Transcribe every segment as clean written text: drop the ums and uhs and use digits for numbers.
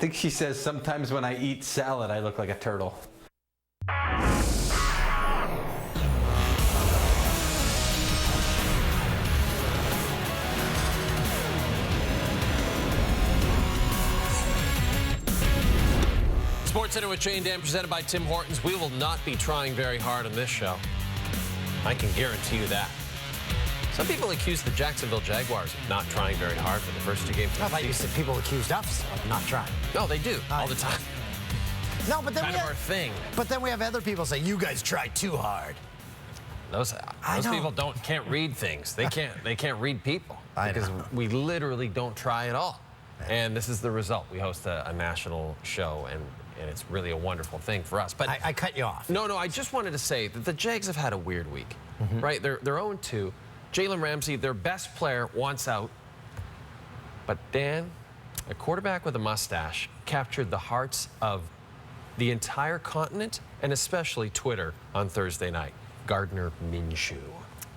think she says sometimes when I eat salad, I look like a turtle. Sports Center with Jay and Dan, presented by Tim Hortons. We will not be trying very hard on this show. I can guarantee you that. Some people accuse the Jacksonville Jaguars of not trying very hard for the first 2 games of the season. I thought you said people accused us of not trying. No, they do all the time. No, but then kind we of our thing. But then we have other people say you guys tried too hard. Those people can't read things. They can't read people because we literally don't try at all. And this is the result. We host a national show, and it's really a wonderful thing for us. But I cut you off. No, I just wanted to say that the Jags have had a weird week, right? They're 0-2. Jalen Ramsey, their best player, wants out. But Dan, a quarterback with a mustache, captured the hearts of the entire continent and especially Twitter on Thursday night. Gardner Minshew.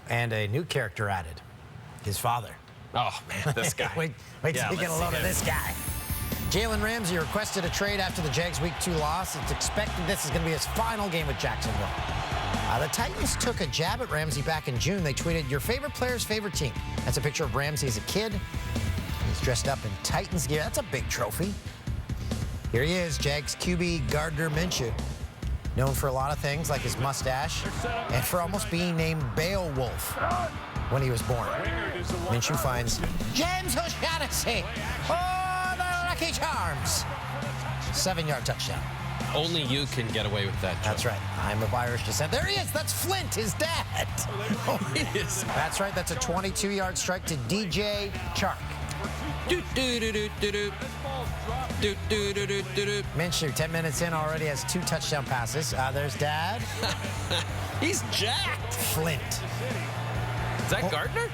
And a new character added, his father. Oh, man, this guy. wait till you get a load of this guy. Jalen Ramsey requested a trade after the Jags' Week 2 loss. It's expected this is going to be his final game with Jacksonville. The Titans took a jab at Ramsey back in June. They tweeted, "Your favorite player's favorite team." That's a picture of Ramsey as a kid. He's dressed up in Titans gear. That's a big trophy. Here he is, Jags QB Gardner Minshew. Known for a lot of things like his mustache and for almost being named Beowulf when he was born. Minshew finds James O'Shaughnessy. Oh, the Lucky Charms. 7-yard touchdown. Only you can get away with that joke. That's right. I'm of Irish descent. There he is. That's Flint, his dad. Oh, he is. That's right. That's a 22-yard strike to DJ Chark. Minshew, 10 minutes in, already has 2 touchdown passes. There's Dad. He's jacked. Flint. Is that Gardner?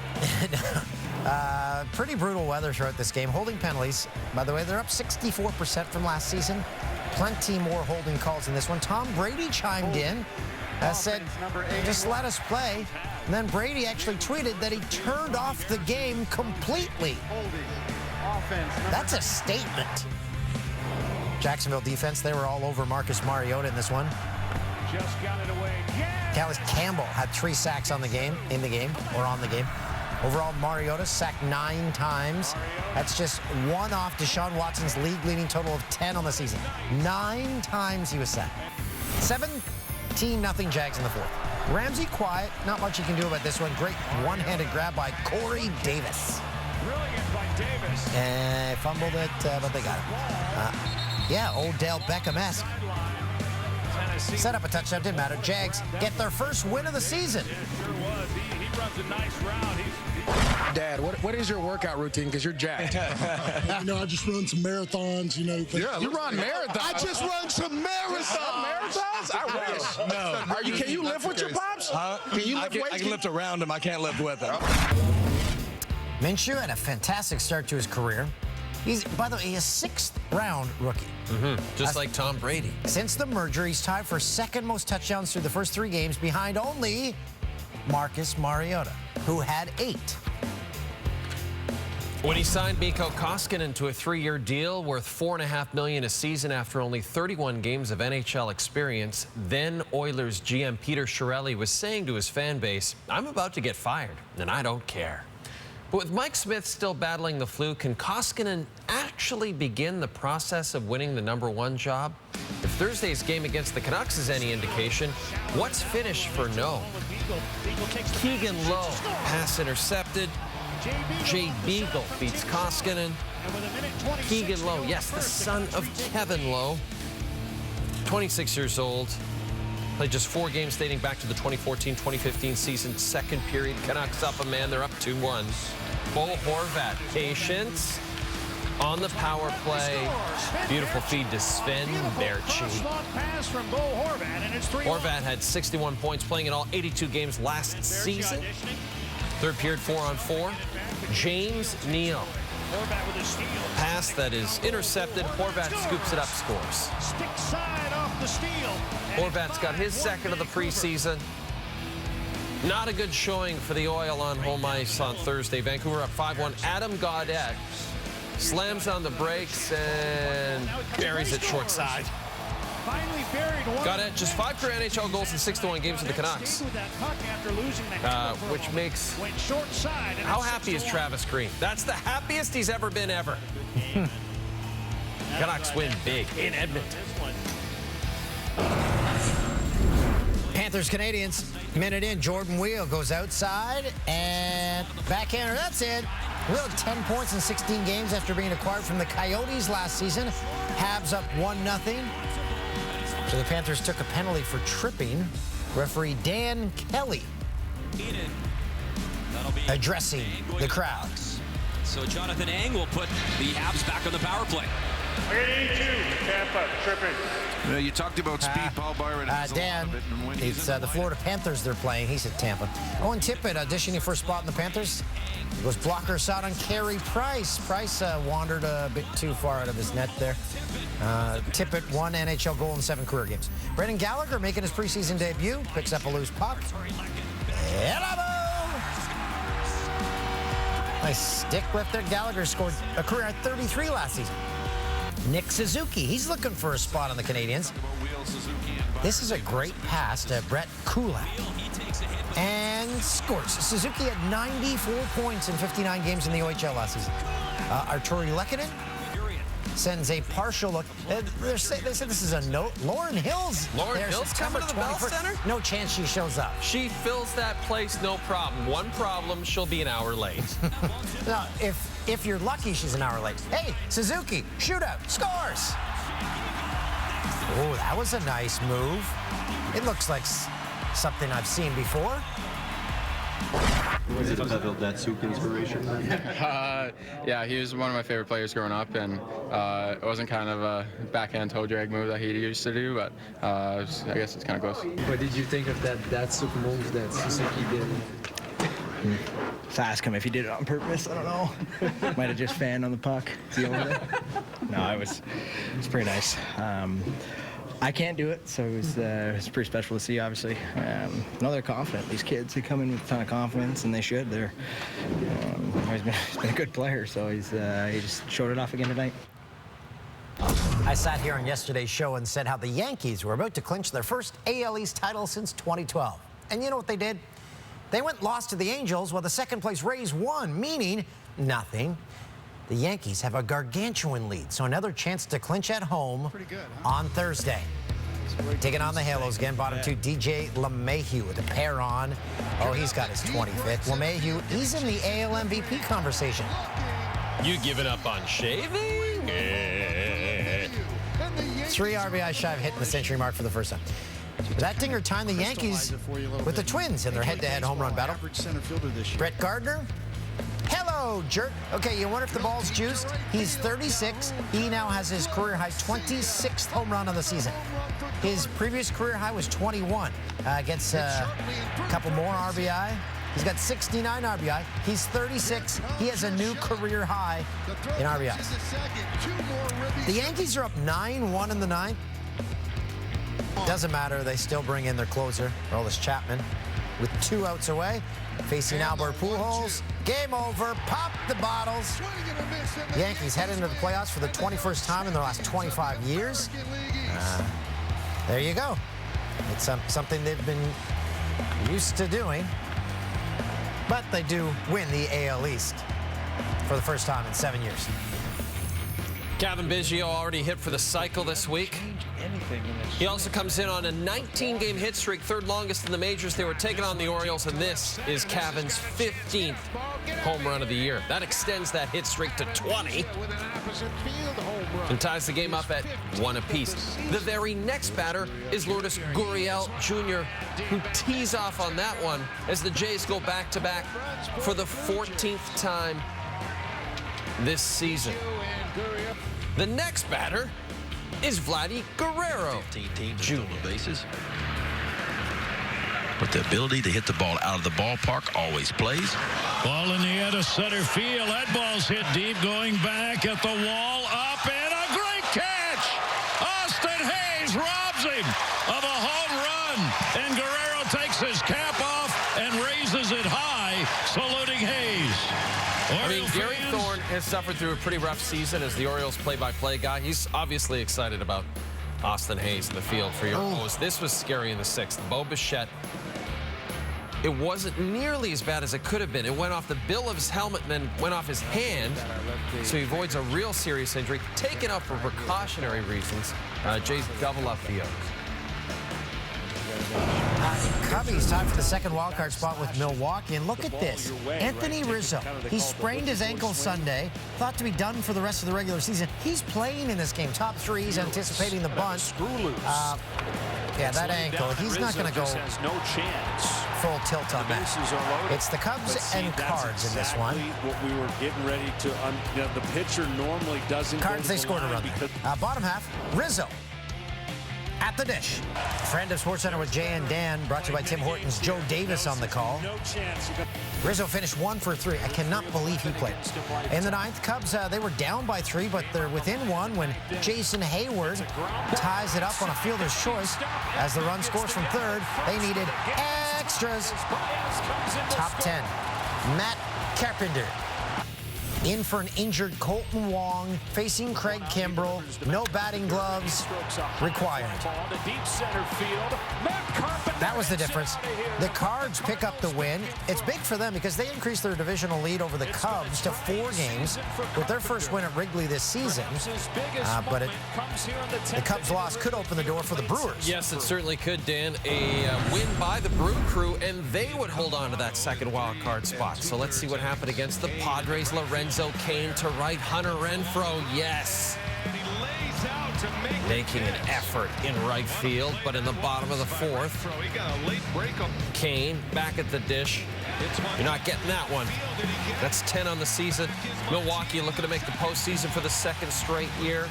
Pretty brutal weather throughout this game. Holding penalties. By the way, they're up 64% from last season. Plenty more holding calls in this one. Tom Brady chimed in, said, "Just let us play." And then Brady actually tweeted that he turned off the game completely. That's a statement. Jacksonville defense, they were all over Marcus Mariota in this one. Just got it away again. Calais Campbell had 3 sacks on the game, on the game. Overall, Mariota sacked 9 times. That's just one off Deshaun Watson's league-leading total of 10 on the season. 9 times he was sacked. 17-0 Jags in the 4th. Ramsey quiet. Not much you can do about this one. Great one-handed grab by Corey Davis. Brilliant by Davis. Fumbled it, but they got him. Yeah, Odell Beckham-esque. Set up a touchdown, didn't matter. Jags get their first win of the season. Sure was. He runs a nice route. Dad, what is your workout routine? Because you're jacked. I just run some marathons, Yeah, you run marathons. I just run some marathons. Marathons? I wish. No. Can you lift with your pops? Huh? Can you lift weights? I can lift around him. I can't lift with him. Minshew had a fantastic start to his career. By the way, he's a 6th-round rookie. Just like Tom Brady. Since the merger, he's tied for 2nd most touchdowns through the first 3 games, behind only Marcus Mariota, who had 8. When he signed Mikko Koskinen to a 3-year deal worth $4.5 million a season after only 31 games of NHL experience, then Oilers GM Peter Chiarelli was saying to his fan base, "I'm about to get fired, and I don't care." But with Mike Smith still battling the flu, can Koskinen actually begin the process of winning the #1 job? If Thursday's game against the Canucks is any indication, what's finished for no? Keegan Lowe, pass intercepted. Jay Beagle beats Koskinen. Keegan Lowe, yes, the son of Kevin Lowe. 26 years old. Played just 4 games dating back to the 2014-2015 season. 2nd period, Canucks up a man. They're up 2-1. Bo Horvat, patience on the power play. Beautiful feed to Sven Berchi. Horvat had 61 points, playing in all 82 games last season. 3rd period, 4-on-4. James Neal. Pass that is intercepted. Horvat scoops it up, scores. Horvat's got his 2nd of the preseason. Not a good showing for the Oil on home ice on Thursday. Vancouver up 5-1. Adam Gaudette Slams on the brakes and buries it short side. Finally buried one. Got it. Just 5 career NHL goals in 6-1 games with the Canucks. Which makes... Went short side. How happy is Travis Green? That's the happiest he's ever been ever. Canucks win big in Edmonton. Panthers Canadians, minute in, Jordan Wheel goes outside and backhander, that's it. Wheel 10 points in 16 games after being acquired from the Coyotes last season. Habs up 1-0. So the Panthers took a penalty for tripping. Referee Dan Kelly addressing the crowd. So Jonathan Ang will put the Habs back on the power play. 82, Tampa, tripping. You talked about speed. Paul Byron has a Dan, lot of it, and when it's the Florida Panthers they're playing. He's at Tampa. Owen Tippett auditioning for a spot in the Panthers. Was blocker shot on Carey Price. Price wandered a bit too far out of his net there. Tippett, 1 NHL goal in 7 career games. Brendan Gallagher making his preseason debut. Picks up a loose puck. Nice stick lift there. Gallagher scored a career at 33 last season. Nick Suzuki, he's looking for a spot on the Canadiens. This is a great pass to Brett Kulak. And scores. Suzuki had 94 points in 59 games in the OHL last season. Arturi Lehkonen sends a partial look. They said this is a note. Lauren Hill's Lauren there Hill's since coming to the Bell 21st. Center? No chance she shows up. She fills that place, no problem. One problem, she'll be an hour late. Now, if you're lucky, she's an hour late. Hey, Suzuki, shootout, scores! Oh, that was a nice move. It looks like something I've seen before. Was it that Suk inspiration? Yeah, he was one of my favorite players growing up, and it wasn't kind of a backhand toe drag move that he used to do, but I guess it's kind of close. What did you think of that Suk move that Suzuki did? Let's ask him if he did it on purpose. I don't know. Might have just fanned on the puck. No, it was pretty nice. I can't do it, so it was pretty special to see, obviously. No, they're confident. These kids, they come in with a ton of confidence, and they should. He's been a good player, so he just showed it off again tonight. I sat here on yesterday's show and said how the Yankees were about to clinch their first AL East title since 2012. And you know what they did? They went and lost to the Angels while the second-place Rays won, meaning nothing. The Yankees have a gargantuan lead, so another chance to clinch at home on Thursday. Taking on the Halos again, bottom two, DJ LeMahieu with a pair on. Oh, he's got his 25th. LeMahieu, he's in the AL MVP conversation. You giving up on shaving? 3 RBI shy of hitting the century mark for the first time. That dinger timed the Yankees with the Twins in their head-to-head home run battle. Brett Gardner. Hello, jerk. Okay, you wonder if the ball's juiced? He's 36. He now has his career-high 26th home run on the season. His previous career high was 21. Gets a couple more RBI. He's got 69 RBI. He's 36. He has a new career high in RBIs. The Yankees are up 9-1 in the ninth. Doesn't matter. They still bring in their closer, Aroldis Chapman, with 2 outs away. Facing Albert Pujols. Game over. Pop the bottles. Yankees head into the playoffs for the 21st time in their last 25 years. There you go. It's something they've been used to doing. But they do win the AL East for the first time in 7 years. Kevin Biggio already hit for the cycle this week. He also comes in on a 19-game hit streak, 3rd longest in the majors. They were taking on the Orioles, and this is Kevin's 15th home run of the year. That extends that hit streak to 20 and ties the game up at 1 apiece. The very next batter is Lourdes Gurriel Jr., who tees off on that one as the Jays go back-to-back for the 14th time this season. The next batter is Vladdy Guerrero Jr. bases. With the ability to hit the ball out of the ballpark, always plays. Ball in the air to center field. That ball's hit deep, going back at the wall, up, and a great catch! Austin Hayes robs him of a home run, and Guerrero takes his cap off and raises it high, saluting Hayes. I mean, Gary Thorne has suffered through a pretty rough season as the Orioles play-by-play guy. He's obviously excited about Austin Hayes in the field for your O's. This was scary in the 6th. Bo Bichette. It wasn't nearly as bad as it could have been. It went off the bill of his helmet and then went off his hand, so he avoids a real serious injury. Taken out for precautionary reasons. Jay's double up the O's. Cubbies tied for the second wildcard spot with Milwaukee, and look at this. Anthony Rizzo, he sprained his ankle Sunday, thought to be done for the rest of the regular season. He's playing in this game. Top 3, he's anticipating the bunt. Yeah, that ankle, he's not going to go full tilt on that. It's the Cubs and Cards in this one. What we were getting ready to, the pitcher normally doesn't. Cards, they scored a run there. Bottom half, Rizzo at the dish. Friend of SportsCenter with Jay and Dan, brought to you by Tim Hortons. Joe Davis on the call. Rizzo finished 1 for 3. I cannot believe he played. In the 9th, Cubs, they were down by 3, but they're within 1 when Jason Hayward ties it up on a fielder's choice. As the run scores from 3rd, they needed extras. Top 10, Matt Carpenter. In for an injured Colton Wong, facing Craig Kimbrell. No batting gloves required. That was the difference. The Cards pick up the win. It's big for them because they increased their divisional lead over the Cubs to 4 games with their first win at Wrigley this season. But the Cubs' loss could open the door for the Brewers. Yes, it certainly could, Dan. A win by the Brew Crew, and they would hold on to that second wild card spot. So let's see what happened against the Padres. Lorenzo Cain to right, Hunter Renfroe, yes. Making an effort in right field, but in the bottom of the 4th, Cain back at the dish. You're not getting that one. That's 10 on the season. Milwaukee looking to make the postseason for the 2nd straight year.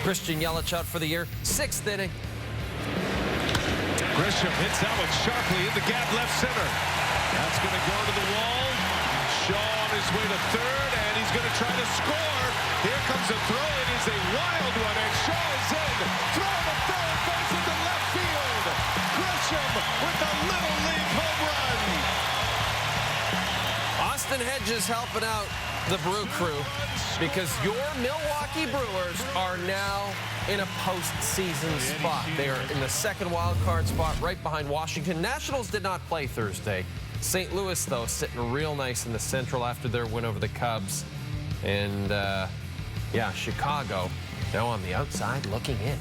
Christian Yelich out for the year. 6th inning. Grisham hits that one sharply in the gap left center. That's going to go to the wall. Shaw on his way to 3rd, and he's going to try to score. Here comes a throw. It is a wild one, and Shaw is in. Throw to 3rd base into left field. Grisham with a little league home run. Austin Hedges helping out the Brew Crew because your Milwaukee Brewers are now in a postseason spot. They are in the 2nd wild card spot right behind Washington. Nationals did not play Thursday. St. Louis, though, sitting real nice in the Central after their win over the Cubs. And, yeah, Chicago now on the outside looking in.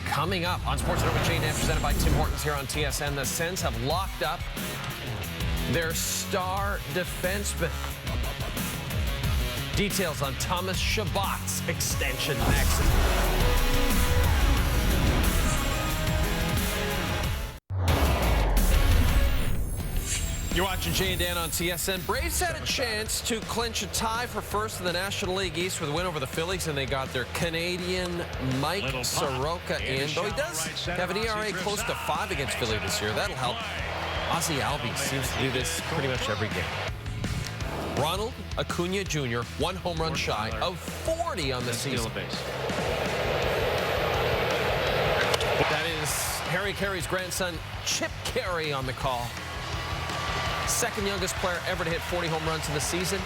Coming up on SportsCenter with Jay and Dan, presented by Tim Hortons here on TSN, the Sens have locked up their star defenseman. Details on Thomas Chabot's extension next. You're watching Jay and Dan on TSN. Braves had a chance to clinch a tie for 1st in the National League East with a win over the Phillies, and they got their Canadian Mike Soroka in. Though he does have an ERA close to 5 against Philly this year. That'll help. Ozzie Albies seems to do this pretty much every game. Ronald Acuna Jr., 1 home run shy of 40 on the season. That is Harry Carey's grandson, Chip Carey, on the call. 2nd youngest player ever to hit 40 home runs in the season.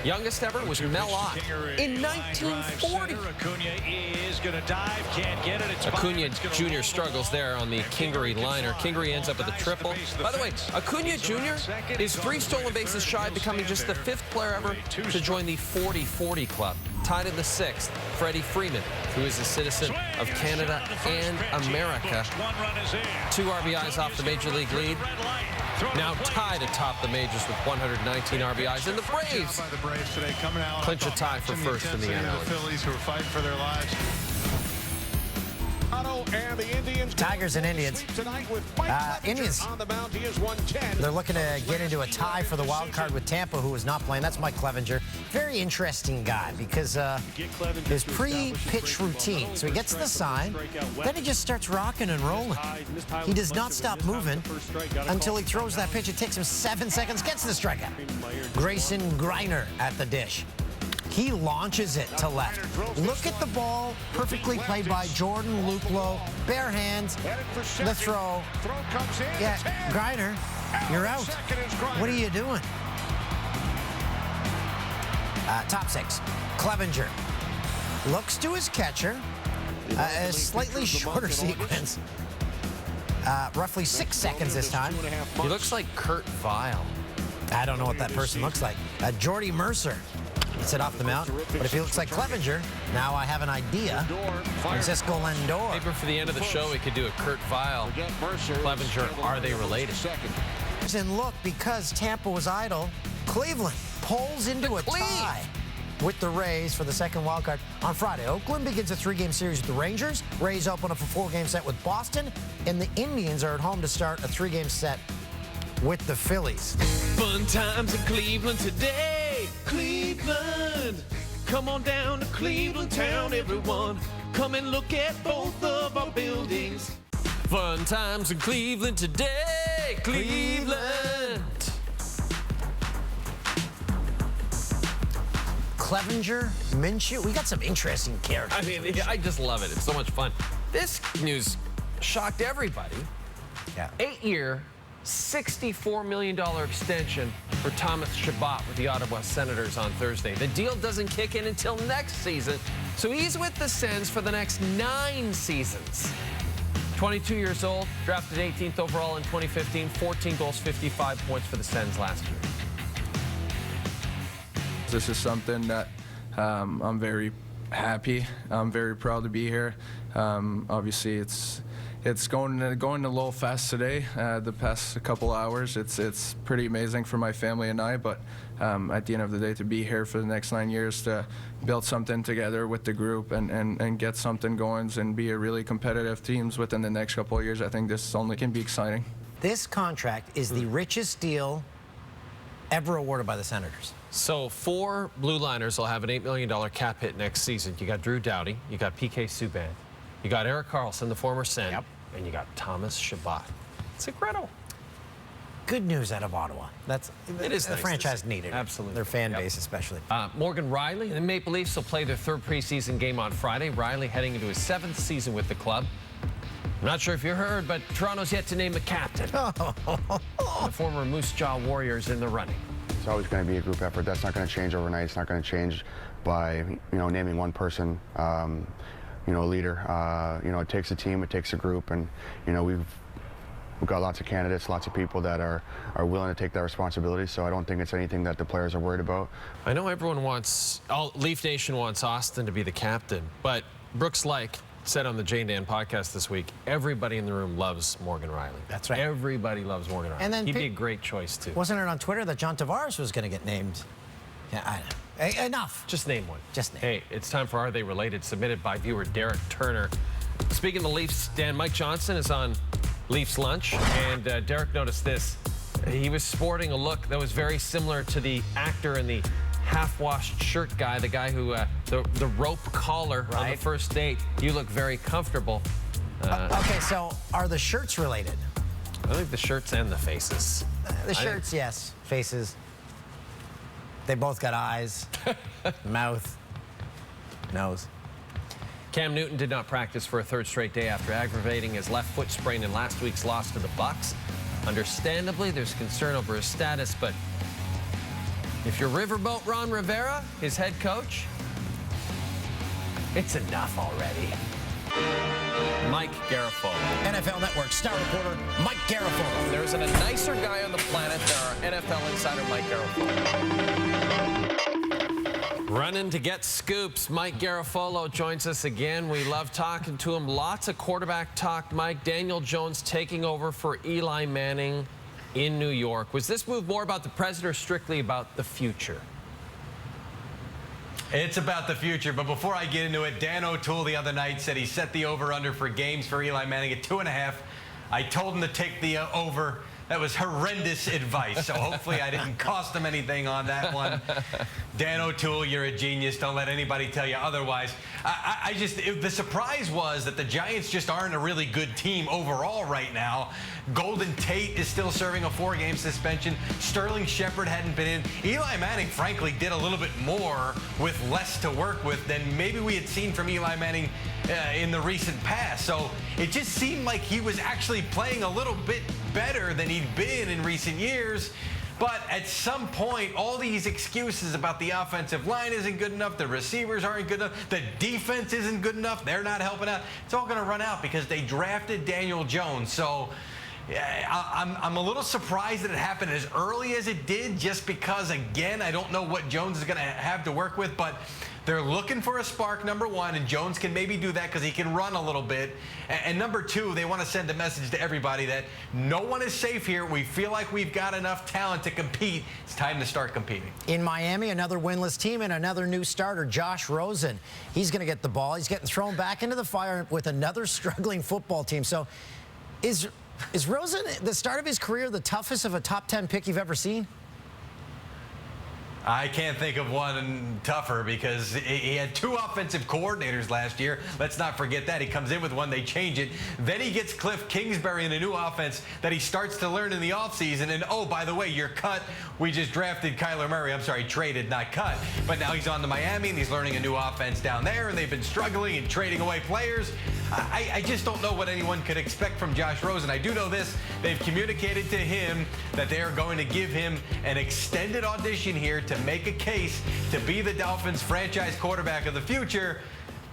Youngest ever was Mel Ott in 1940. Acuna Jr. struggles there on the Kingery liner. Kingery ends up with a triple. By the way, Acuna Jr. is 3 stolen bases shy of becoming just the 5th player ever to join the 40-40 club. Tied in the 6th, Freddie Freeman, who is a citizen of Canada and America. 2 RBIs off the Major League lead. Now tied atop the majors with 119 RBIs. And the Braves clinch a tie for 1st in the NL. The Phillies who are fighting for their lives. Tigers and Indians. Indians, they're looking to get into a tie for the wild card with Tampa, who is not playing. That's Mike Clevenger. Very interesting guy because his pre-pitch routine. So he gets the sign, then he just starts rocking and rolling. He does not stop moving until he throws that pitch. It takes him 7 seconds, gets the strikeout. Grayson Greiner at the dish. He launches it to left. Look at the ball, perfectly played by Jordan Luplow. Bare hands, the throw. Yeah, Greiner, you're out. What are you doing? Top 6. Clevenger looks to his catcher. A slightly shorter sequence. Roughly 6 seconds this time. He looks like Kurt Vile. I don't know what that person looks like. Jordy Mercer gets it off the mound. But if he looks like Clevenger, now I have an idea. Francisco Lindor. Maybe for the end of the show, we could do a Kurt Vile, Clevenger. Are they related? And look, because Tampa was idle, Cleveland pulls into a tie with the Rays for the second wild card on Friday. Oakland begins a 3-game series with the Rangers. Rays open up a 4-game set with Boston. And the Indians are at home to start a 3-game set with the Phillies. Fun times in Cleveland today. Cleveland. Come on down to Cleveland town, everyone. Come and look at both of our buildings. Fun times in Cleveland today. Cleveland. Clevenger, Minshew. We got some interesting characters. I mean, I just love it. It's so much fun. This news shocked everybody. Yeah. 8-year, $64 million extension for Thomas Chabot with the Ottawa Senators on Thursday. The deal doesn't kick in until next season, so he's with the Sens for the next 9 seasons. 22 years old, drafted 18th overall in 2015, 14 goals, 55 points for the Sens last year. This is something that I'm very happy. I'm very proud to be here. Obviously, it's going a little fast today. The past couple hours, it's pretty amazing for my family and I. But at the end of the day, to be here for the next 9 years, to build something together with the group and get something going and be a really competitive teams within the next couple of years, I think this only can be exciting. This contract is the richest deal ever awarded by the Senators. So 4 Blue Liners will have an $8 million cap hit next season. You got Drew Doughty, you got PK Subban, you got Erik Karlsson, the former Sen, and you got Thomas Chabot. It's incredible. Good news out of Ottawa. It is the nice franchise needed. Absolutely. Their fan base especially. Morgan Riley and the Maple Leafs will play their 3rd preseason game on Friday. Riley heading into his 7th season with the club. I'm not sure if you heard, but Toronto's yet to name a captain. The former Moose Jaw Warriors in the running. It's always going to be a group effort. That's not going to change overnight. It's not going to change by, naming one person, a leader. It takes a team, it takes a group, and, we've got lots of candidates, lots of people that are willing to take that responsibility, so I don't think it's anything that the players are worried about. I know everyone wants, Leaf Nation wants Austin to be the captain, but Brooks Laich said on the Jane Dan podcast this week, everybody in the room loves Morgan Riley. That's right. Everybody loves Morgan Riley. And then he'd be a great choice, too. Wasn't it on Twitter that John Tavares was going to get named? Yeah, enough. Just name one. Just name. Hey, it's time for Are They Related, submitted by viewer Derek Turner. Speaking of the Leafs, Dan, Mike Johnson is on Leafs Lunch, and Derek noticed this. He was sporting a look that was very similar to the actor in the half-washed shirt guy, the guy who, the rope collar on the first date. You look very comfortable. Okay, so are the shirts related? I think the shirts and the faces. The shirts, yes. Faces. They both got eyes, mouth, nose. Cam Newton did not practice for a 3rd straight day after aggravating his left foot sprain in last week's loss to the Bucs. Understandably, there's concern over his status, but if you're Riverboat Ron Rivera, his head coach, it's enough already. Mike Garafolo. NFL Network star reporter Mike Garafolo. There's a nicer guy on the planet than our NFL insider Mike Garafolo. Running to get scoops, Mike Garafolo joins us again. We love talking to him. Lots of quarterback talk, Mike. Daniel Jones taking over for Eli Manning in New York. Was this move more about the present or strictly about the future? It's about the future, but before I get into it, Dan O'Toole the other night said he set the over-under for games for Eli Manning at 2.5. I told him to take the over. That was horrendous advice, so hopefully I didn't cost him anything on that one. Dan O'Toole, you're a genius. Don't let anybody tell you otherwise. The surprise was that the Giants just aren't a really good team overall right now. Golden Tate is still serving a 4-game suspension. Sterling Shepard hadn't been in. Eli Manning, frankly, did a little bit more with less to work with than maybe we had seen from Eli Manning in the recent past. So it just seemed like he was actually playing a little bit better than he'd been in recent years. But at some point, all these excuses about the offensive line isn't good enough, the receivers aren't good enough, the defense isn't good enough, they're not helping out. It's all going to run out because they drafted Daniel Jones. So I'm a little surprised that it happened as early as it did, just because, again, I don't know what Jones is going to have to work with, but they're looking for a spark, number one, and Jones can maybe do that because he can run a little bit. And number two, they want to send a message to everybody that no one is safe here. We feel like we've got enough talent to compete. It's time to start competing. In Miami, another winless team and another new starter, Josh Rosen. He's going to get the ball. He's getting thrown back into the fire with another struggling football team. So is Rosen, the start of his career, the toughest of a top 10 pick you've ever seen? I can't think of one tougher because he had two offensive coordinators last year. Let's not forget that. He comes in with one, they change it. Then he gets Cliff Kingsbury in a new offense that he starts to learn in the offseason. And, oh, by the way, you're cut. We just drafted Kyler Murray. I'm sorry, traded, not cut. But now he's on to Miami, and he's learning a new offense down there, and they've been struggling and trading away players. I just don't know what anyone could expect from Josh Rosen. I do know this. They've communicated to him that they are going to give him an extended audition here to make a case to be the Dolphins' franchise quarterback of the future.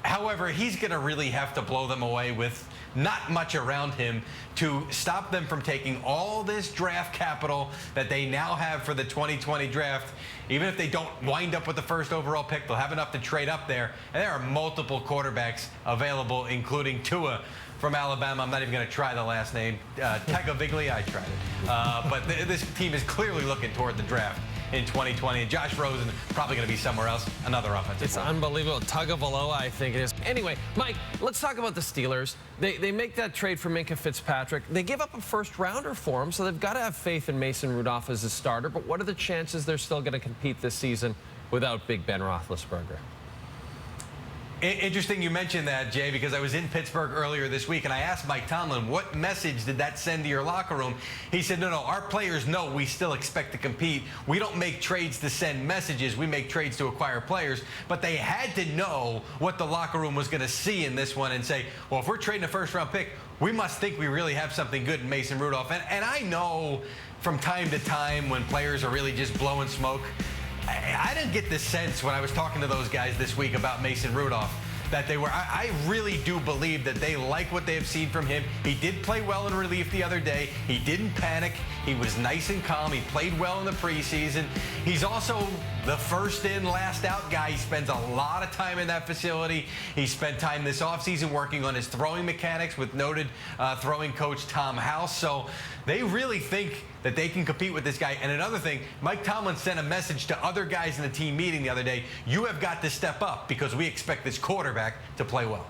However, he's going to really have to blow them away with not much around him to stop them from taking all this draft capital that they now have for the 2020 draft. Even if they don't wind up with the first overall pick, they'll have enough to trade up there. And there are multiple quarterbacks available, including Tua from Alabama. I'm not even going to try the last name. Tagovailoa, I tried it. But this team is clearly looking toward the draft in 2020. And Josh Rosen probably going to be somewhere else, another offensive. It's unbelievable. Tagovailoa, I think it is. Anyway, Mike, let's talk about the Steelers. They make that trade for Minkah Fitzpatrick. They give up a first-rounder for him, so they've got to have faith in Mason Rudolph as a starter. But what are the chances they're still going to compete this season without Big Ben Roethlisberger? Interesting you mentioned that, Jay, because I was in Pittsburgh earlier this week, and I asked Mike Tomlin, what message did that send to your locker room? He said, no, our players know we still expect to compete. We don't make trades to send messages. We make trades to acquire players. But they had to know what the locker room was going to see in this one and say, well, if we're trading a first-round pick, we must think we really have something good in Mason Rudolph. And I know from time to time when players are really just blowing smoke, I didn't get the sense when I was talking to those guys this week about Mason Rudolph that they were. I really do believe that they like what they have seen from him. He did play well in relief the other day. He didn't panic. He was nice and calm. He played well in the preseason. He's also the first in, last out guy. He spends a lot of time in that facility. He spent time this offseason working on his throwing mechanics with noted throwing coach Tom House. So they really think that they can compete with this guy. And another thing, Mike Tomlin sent a message to other guys in the team meeting the other day. You have got to step up because we expect this quarterback to play well.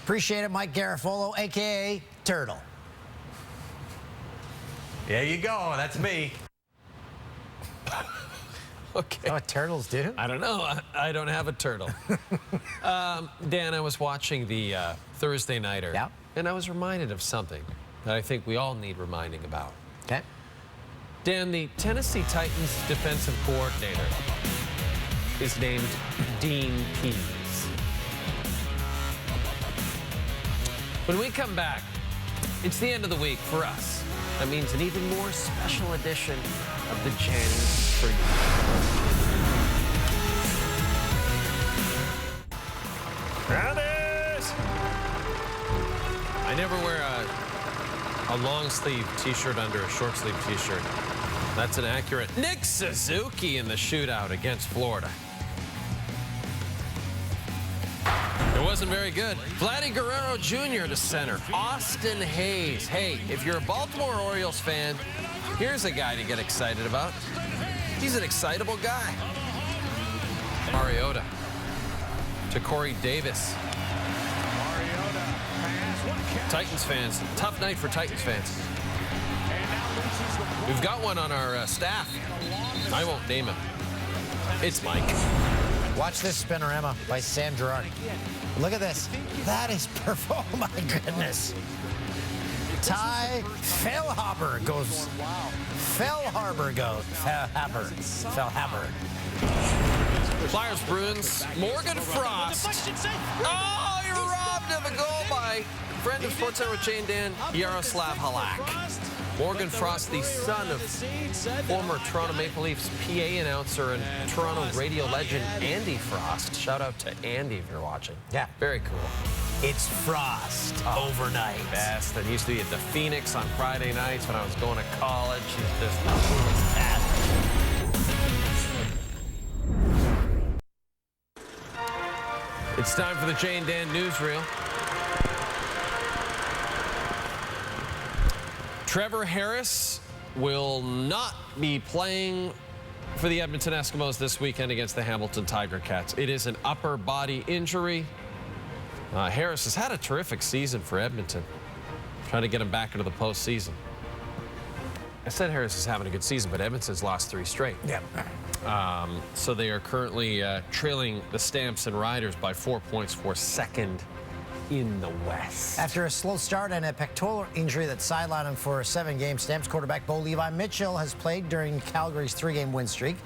Appreciate it, Mike Garafolo, a.k.a. Turtle. There you go. That's me. Okay. Is that what turtles do? I don't know. I don't have a turtle. Dan, I was watching the Thursday Nighter, and I was reminded of something that I think we all need reminding about. Okay. Dan, the Tennessee Titans defensive coordinator is named Dean Pease. When we come back, it's the end of the week for us. That means an even more special edition of the Jennings for you. Brothers! I never wear a long sleeve t-shirt under a short sleeve t-shirt. That's inaccurate. Nick Suzuki in the shootout against Florida. It wasn't very good. Vladdy Guerrero Jr. to center. Austin Hayes. Hey, if you're a Baltimore Orioles fan, here's a guy to get excited about. He's an excitable guy. Mariota to Corey Davis. Titans fans, tough night for Titans fans. We've got one on our staff. I won't name him. It's Mike. Watch this spinorama by Sam Girardi. Look at this. That is perfect. Oh, my goodness. Ty Fellhaber goes. Fellhaber goes. Fellhaber. Flyers Bruins. Morgan Frost. Oh, you're robbed of a goal by friend of Sports Center with Jane Dan, Yaroslav Halak. Morgan Frost, the son of former Toronto Maple Leafs PA announcer and Toronto radio legend Andy Frost. Shout out to Andy if you're watching. Yeah. Very cool. It's Frost overnight. Best. That used to be at the Phoenix on Friday nights when I was going to college. He's just the coolest cat. It's time for the Jay and Dan newsreel. Trevor Harris will not be playing for the Edmonton Eskimos this weekend against the Hamilton Tiger Cats. It is an upper body injury. Harris has had a terrific season for Edmonton. Trying to get him back into the postseason. I said Harris is having a good season, but Edmonton's lost 3 straight. Yep. So they are currently trailing the Stamps and Riders by 4 points for second in the West. After a slow start and a pectoral injury that sidelined him for a 7-game, Stamps quarterback Bo Levi Mitchell has played during Calgary's 3-game win streak.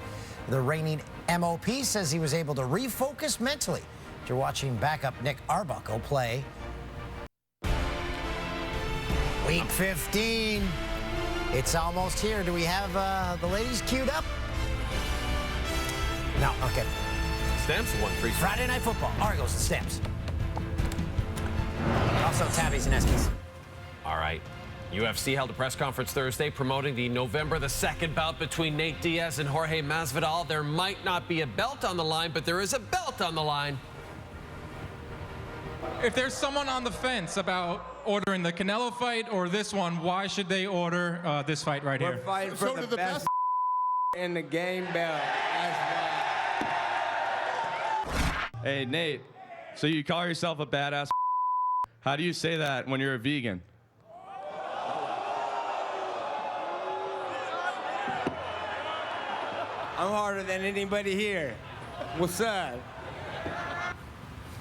The reigning MOP says he was able to refocus mentally after watching backup Nick Arbuckle play. Week 15. It's almost here. Do we have the ladies queued up? No, okay. Stamps won 3 straight. Friday Night Football, Argos and Stamps. Also Tabbies and Eskies. All right. UFC held a press conference Thursday promoting the November the 2nd bout between Nate Diaz and Jorge Masvidal. There might not be a belt on the line, but there is a belt on the line. If there's someone on the fence about ordering the Canelo fight or this one, why should they order this fight right here? We're fighting for the best in the game belt. That's why. Hey, Nate, so you call yourself a badass. How do you say that when you're a vegan? I'm harder than anybody here. What's up?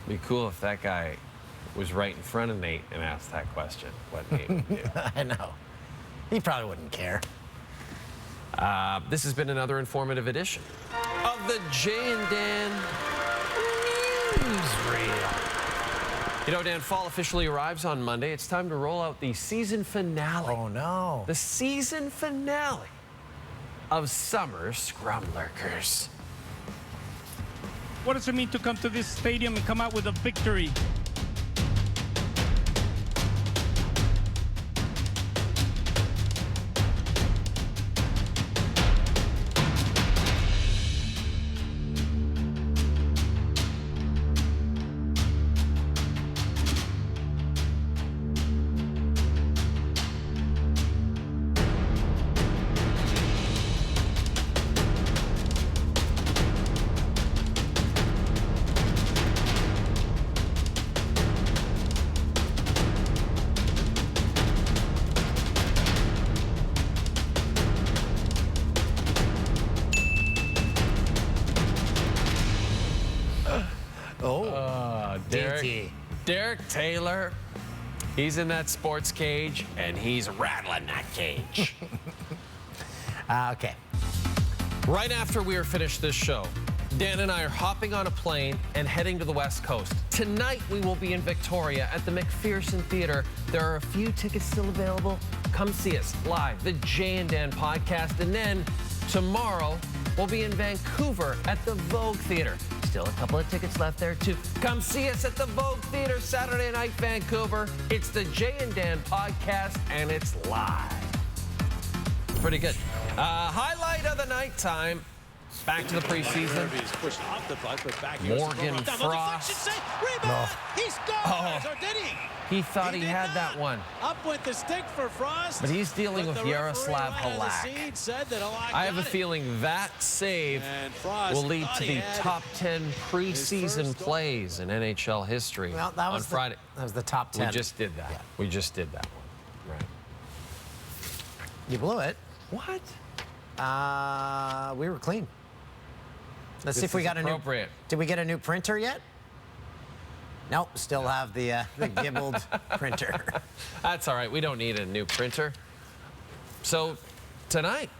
Be cool if that guy was right in front of Nate and asked that question. What Nate would do. I know. He probably wouldn't care. This has been another informative edition of the Jay and Dan newsreel. You know, Dan, fall officially arrives on Monday. It's time to roll out the season finale. Oh, no. The season finale of Summer Scrum Lurkers. What does it mean to come to this stadium and come out with a victory? Derek Taylor, he's in that sports cage, and he's rattling that cage. Okay. Right after we are finished this show, Dan and I are hopping on a plane and heading to the West Coast. Tonight, we will be in Victoria at the McPherson Theater. There are a few tickets still available. Come see us live, the Jay and Dan podcast. And then tomorrow, we'll be in Vancouver at the Vogue Theater. Still a couple of tickets left there, too. Come see us at the Vogue Theater Saturday night, Vancouver. It's the Jay and Dan podcast, and it's live. Pretty good. Highlight of the nighttime. Back to the preseason. Morgan Frost. Rebound. He scores, or did he? He thought he had that one. Up with the stick for Frost. But he's dealing with Yaroslav Halak. I have a feeling that save will lead to the top 10 preseason plays in NHL history on Friday. That was the top 10. We just did that. Yeah. We just did that one. Right. You blew it. What? We were clean. Let's see if we got a new. Did we get a new printer yet? Nope, still have the gibbled printer. That's all right. We don't need a new printer. So tonight,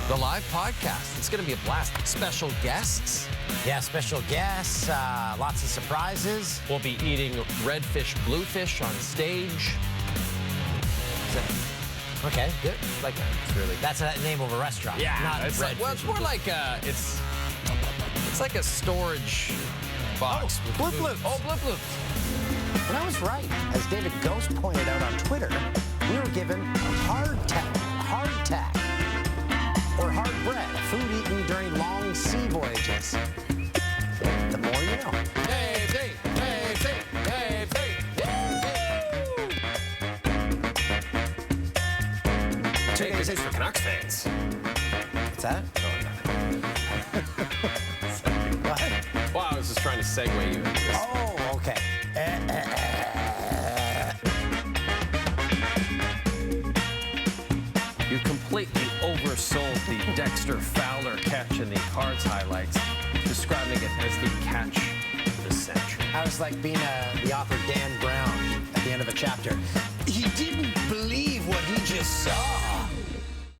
the live podcast. It's going to be a blast. Special guests. Yeah, special guests. Lots of surprises. We'll be eating redfish, bluefish on stage. Okay, good. Like it's really. That's a name of a restaurant. Yeah, not it's Red like, well, it's more like it's like a storage box. Bloop Bloops. Oh, Bloop Bloops. And I was right. As David Ghost pointed out on Twitter, we were given hardtack, or hard bread, food eaten during long sea voyages. The more you know. Take a taste for Canucks fans. What's that? What? Well, I was just trying to segue you into this. Oh, okay. You completely oversold the Dexter Fowler catch in the Cards highlights, describing it as the catch of the century. I was like being the author Dan Brown at the end of a chapter. He didn't believe what he just saw.